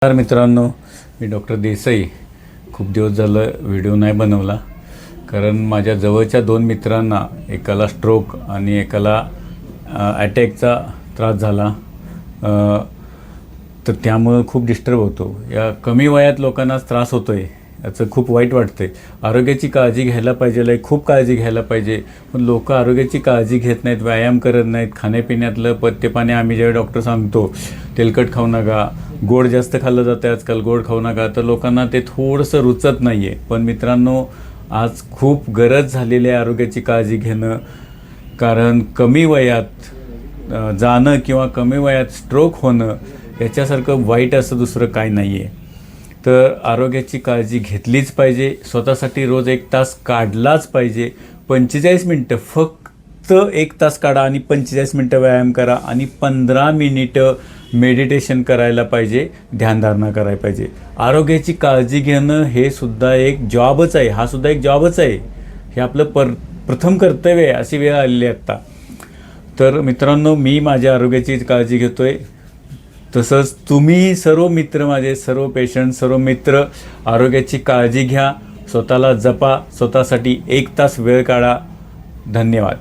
नमस्कार मित्रांनो, मी डॉक्टर देसाई. खूप दिवस झालं व्हिडिओ नाही बनवला कारण माझ्या जवळच्या दोन मित्रांना एकाला स्ट्रोक आणि एकाला अटॅकचा त्रास झाला. तर त्यामुळे खूप डिस्टर्ब होतो. या कमी वयात लोकांना त्रास होतो आहे, याचं खूप वाईट वाटतं आहे. आरोग्याची काळजी घ्यायला पाहिजे, खूप काळजी घ्यायला पाहिजे, पण लोक आरोग्याची काळजी घेत नाहीत, व्यायाम करत नाहीत. खाण्यापिण्यातलं पथ्यपाणी आम्ही जेव्हा डॉक्टर सांगतो तेलकट खाऊ नका, गोड जास्त खाल्लं जातं आजकाल, गोड खाऊ नका, तर लोकांना ते थोडंसं रुचत नाही आहे. पण मित्रांनो, आज खूप गरज झालेली आहे आरोग्याची काळजी घेणं. कारण कमी वयात जाणं किंवा कमी वयात स्ट्रोक होणं याच्यासारखं वाईट असं दुसरं काय नाही आहे. तर आरोग्याची काळजी घेतलीच पाहिजे. स्वतःसाठी रोज 1 तास काढलाच पाहिजे. 45 मिनटं, फक्त 1 तास काढा आणि 45 मिनटं व्यायाम करा आणि 15 मिनिटं मेडिटेशन करायला पाहिजे, ध्यानधारणा करायला पाहिजे. आरोग्याची काळजी घेणं हे सुद्धा एक जॉबच आहे. हा सुद्धा एक जॉबच आहे. हे आपलं प्रथम कर्तव्य आहे. अशी वेळ आलेली आहे आत्ता. तर मित्रांनो, मी माझ्या आरोग्याची काळजी घेतो आहे. तसंच तुम्ही सर्व मित्र, माझे सर्व पेशंट, सर्व मित्र आरोग्याची काळजी घ्या, स्वतःला जपा, स्वतःसाठी 1 तास वेळ काढा. धन्यवाद.